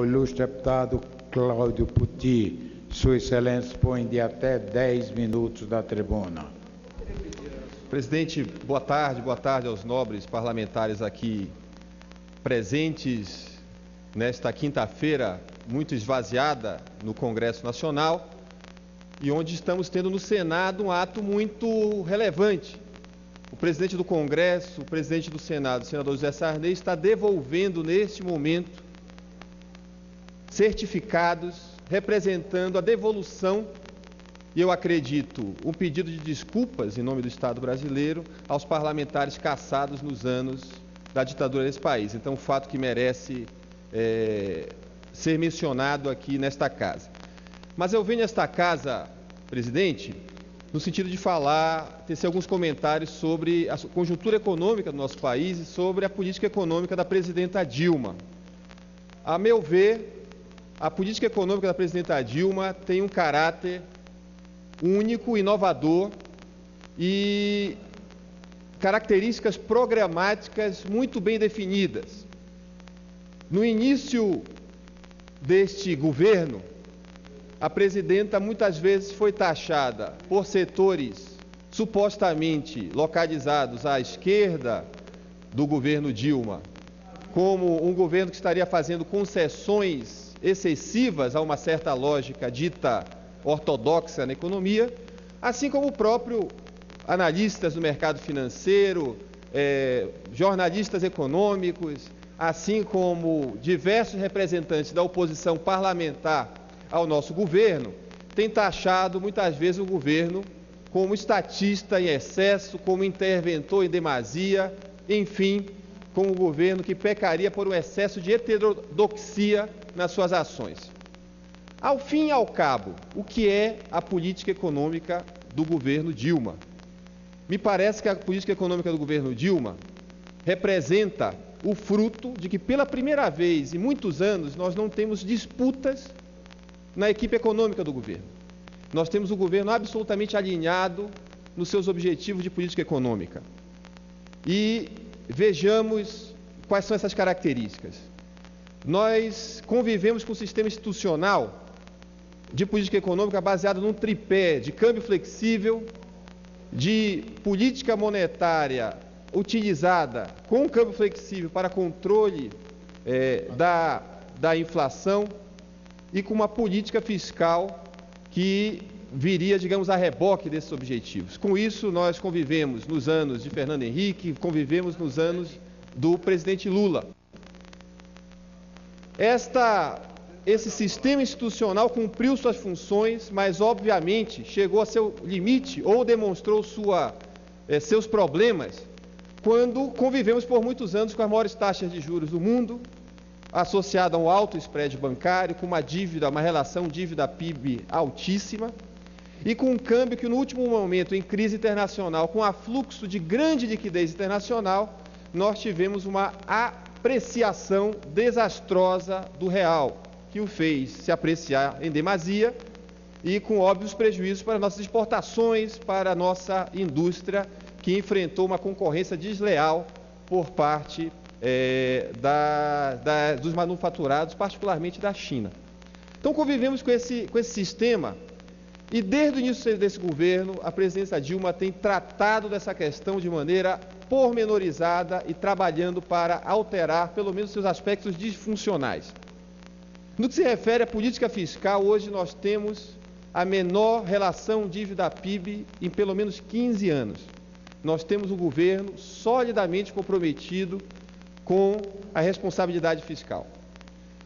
O ilustre deputado Cláudio Puti, Sua Excelência dispõe de até 10 minutos da tribuna. Presidente, boa tarde aos nobres parlamentares aqui presentes nesta quinta-feira muito esvaziada no Congresso Nacional e onde estamos tendo no Senado um ato muito relevante. O presidente do Congresso, o presidente do Senado, o senador José Sarney, está devolvendo neste momento certificados representando a devolução, e eu acredito, um pedido de desculpas em nome do Estado brasileiro aos parlamentares caçados nos anos da ditadura desse país. Então, um fato que merece ser mencionado aqui nesta casa. Mas eu venho a esta casa, presidente, no sentido de tecer alguns comentários sobre a conjuntura econômica do nosso país e sobre a política econômica da presidenta Dilma. A meu ver, a política econômica da presidenta Dilma tem um caráter único, inovador e características programáticas muito bem definidas. No início deste governo, a presidenta muitas vezes foi taxada por setores supostamente localizados à esquerda do governo Dilma como um governo que estaria fazendo concessões excessivas a uma certa lógica dita ortodoxa na economia, assim como o próprio analistas do mercado financeiro, jornalistas econômicos, assim como diversos representantes da oposição parlamentar ao nosso governo, têm taxado muitas vezes o governo como estatista em excesso, como interventor em demasia, enfim, como um governo que pecaria por um excesso de heterodoxia nas suas ações. Ao fim e ao cabo, o que é a política econômica do governo Dilma? Me parece que a política econômica do governo Dilma representa o fruto de que, pela primeira vez em muitos anos, nós não temos disputas na equipe econômica do governo. Nós temos um governo absolutamente alinhado nos seus objetivos de política econômica. E vejamos quais são essas características. Nós convivemos com um sistema institucional de política econômica baseado num tripé de câmbio flexível, de política monetária utilizada com câmbio flexível para controle da inflação e com uma política fiscal que viria, digamos, a reboque desses objetivos. Com isso, nós convivemos nos anos de Fernando Henrique, convivemos nos anos do presidente Lula. Esse sistema institucional cumpriu suas funções, mas, obviamente, chegou a seu limite ou demonstrou seus problemas quando convivemos por muitos anos com as maiores taxas de juros do mundo, associada a um alto spread bancário, com uma relação dívida-PIB altíssima, e com um câmbio que, no último momento, em crise internacional, com afluxo de grande liquidez internacional, nós tivemos uma apreciação desastrosa do real, que o fez se apreciar em demasia e com óbvios prejuízos para nossas exportações, para a nossa indústria, que enfrentou uma concorrência desleal por parte dos manufaturados, particularmente da China. Então, convivemos com esse sistema. E desde o início desse governo, a presidenta Dilma tem tratado dessa questão de maneira pormenorizada e trabalhando para alterar, pelo menos, seus aspectos disfuncionais. No que se refere à política fiscal, hoje nós temos a menor relação dívida-PIB em pelo menos 15 anos. Nós temos um governo solidamente comprometido com a responsabilidade fiscal.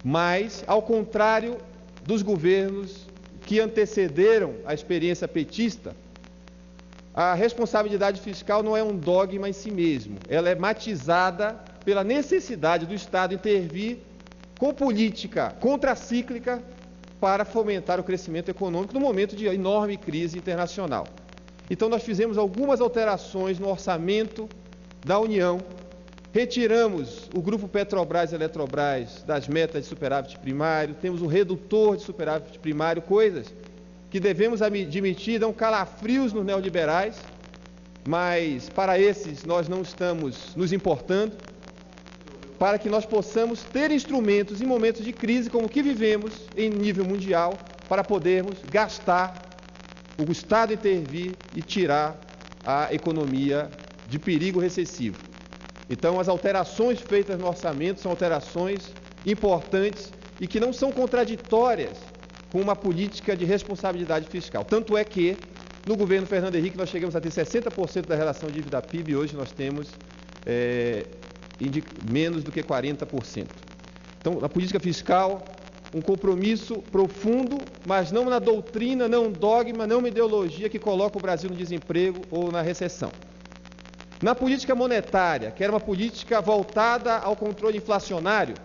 Mas, ao contrário dos governos que antecederam a experiência petista, a responsabilidade fiscal não é um dogma em si mesmo. Ela é matizada pela necessidade do Estado intervir com política contracíclica para fomentar o crescimento econômico no momento de enorme crise internacional. Então, nós fizemos algumas alterações no orçamento da União, retiramos o grupo Petrobras e Eletrobras das metas de superávit primário, temos um redutor de superávit primário, coisas que devemos admitir dão calafrios nos neoliberais, mas para esses nós não estamos nos importando. para que nós possamos ter instrumentos em momentos de crise como o que vivemos em nível mundial, para podermos gastar, o Estado intervir e tirar a economia de perigo recessivo. Então, as alterações feitas no orçamento são alterações importantes e que não são contraditórias com uma política de responsabilidade fiscal. Tanto é que, no governo Fernando Henrique, nós chegamos a ter 60% da relação dívida-PIB e hoje nós temos menos do que 40%. Então, na política fiscal, um compromisso profundo, mas não na doutrina, não dogma, não uma ideologia que coloca o Brasil no desemprego ou na recessão. Na política monetária, que era uma política voltada ao controle inflacionário,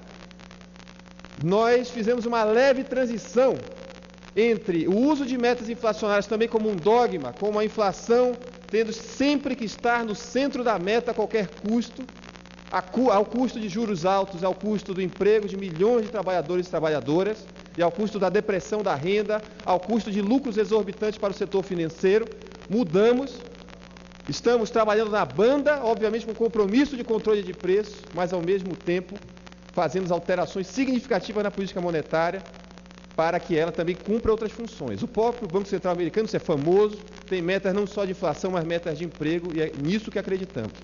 nós fizemos uma leve transição entre o uso de metas inflacionárias também como um dogma, como a inflação tendo sempre que estar no centro da meta a qualquer custo, ao custo de juros altos, ao custo do emprego de milhões de trabalhadores e trabalhadoras, e ao custo da depressão da renda, ao custo de lucros exorbitantes para o setor financeiro. Mudamos, estamos trabalhando na banda, obviamente com compromisso de controle de preços, mas ao mesmo tempo fazendo alterações significativas na política monetária para que ela também cumpra outras funções. O próprio Banco Central americano, isso é famoso, tem metas não só de inflação, mas metas de emprego, e é nisso que acreditamos.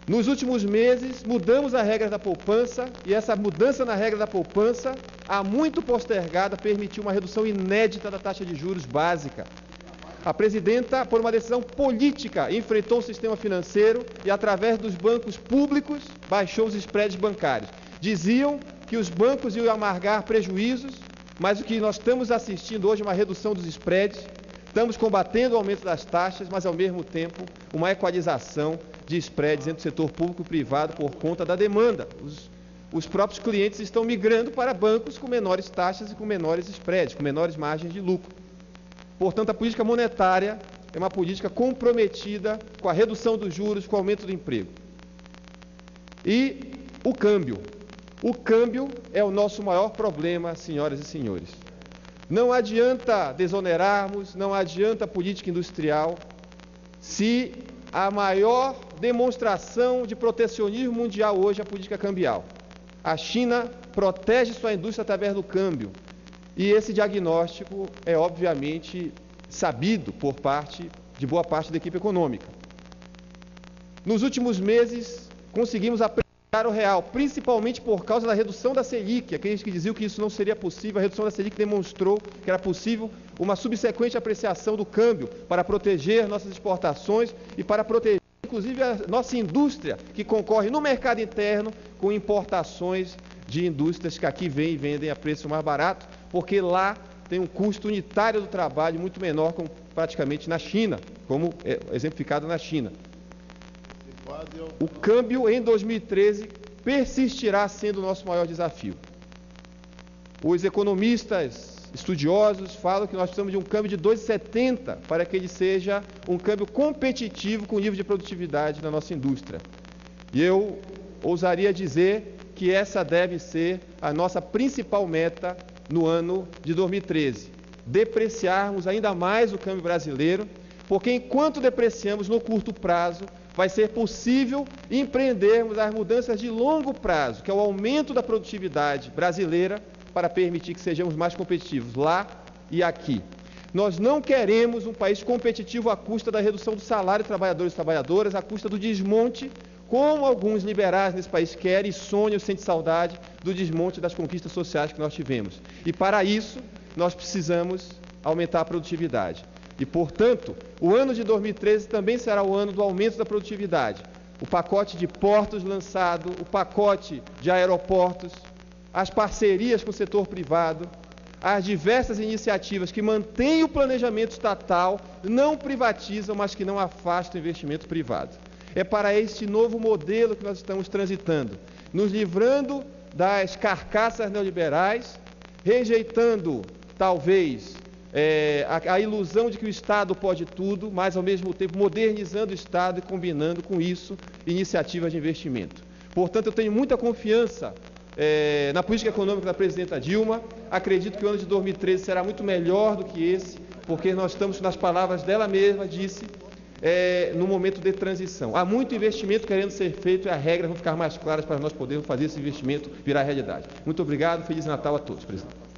Nos últimos meses, mudamos a regra da poupança, e essa mudança na regra da poupança, há muito postergada, permitiu uma redução inédita da taxa de juros básica. A presidenta, por uma decisão política, enfrentou o sistema financeiro e, através dos bancos públicos, baixou os spreads bancários. Diziam que os bancos iam amargar prejuízos, mas o que nós estamos assistindo hoje é uma redução dos spreads. Estamos combatendo o aumento das taxas, mas, ao mesmo tempo, uma equalização de spreads entre o setor público e privado por conta da demanda. Os próprios clientes estão migrando para bancos com menores taxas e com menores spreads, com menores margens de lucro. Portanto, a política monetária é uma política comprometida com a redução dos juros, com o aumento do emprego. E o câmbio. O câmbio é o nosso maior problema, senhoras e senhores. Não adianta desonerarmos, não adianta política industrial, se a maior demonstração de protecionismo mundial hoje é a política cambial. A China protege sua indústria através do câmbio. E esse diagnóstico é, obviamente, sabido por parte de boa parte da equipe econômica. Nos últimos meses, conseguimos apreciar o real, principalmente por causa da redução da Selic. Aqueles que diziam que isso não seria possível, a redução da Selic demonstrou que era possível uma subsequente apreciação do câmbio para proteger nossas exportações e para proteger, inclusive, a nossa indústria, que concorre no mercado interno com importações de indústrias que aqui vêm e vendem a preço mais barato, porque lá tem um custo unitário do trabalho muito menor, como praticamente na China, como é exemplificado na China. O câmbio em 2013 persistirá sendo o nosso maior desafio. Os economistas estudiosos falam que nós precisamos de um câmbio de 2,70 para que ele seja um câmbio competitivo com o nível de produtividade da nossa indústria. E eu ousaria dizer que essa deve ser a nossa principal meta no ano de 2013. Depreciarmos ainda mais o câmbio brasileiro, porque enquanto depreciamos no curto prazo, vai ser possível empreendermos as mudanças de longo prazo, que é o aumento da produtividade brasileira, para permitir que sejamos mais competitivos lá e aqui. Nós não queremos um país competitivo à custa da redução do salário de trabalhadores e trabalhadoras, à custa do desmonte, como alguns liberais nesse país querem e sonham, sentem saudade do desmonte das conquistas sociais que nós tivemos. E para isso, nós precisamos aumentar a produtividade. E, portanto, o ano de 2013 também será o ano do aumento da produtividade. O pacote de portos lançado, o pacote de aeroportos, as parcerias com o setor privado, as diversas iniciativas que mantêm o planejamento estatal, não privatizam, mas que não afastam o investimento privado. É para este novo modelo que nós estamos transitando, nos livrando das carcaças neoliberais, rejeitando, talvez, a ilusão de que o Estado pode tudo, mas, ao mesmo tempo, modernizando o Estado e combinando com isso iniciativas de investimento. Portanto, eu tenho muita confiança na política econômica da presidenta Dilma. Acredito que o ano de 2013 será muito melhor do que esse, porque nós estamos, nas palavras dela mesma, disse, no momento de transição. Há muito investimento querendo ser feito e as regras vão ficar mais claras para nós podermos fazer esse investimento virar realidade. Muito obrigado, Feliz Natal a todos, presidente.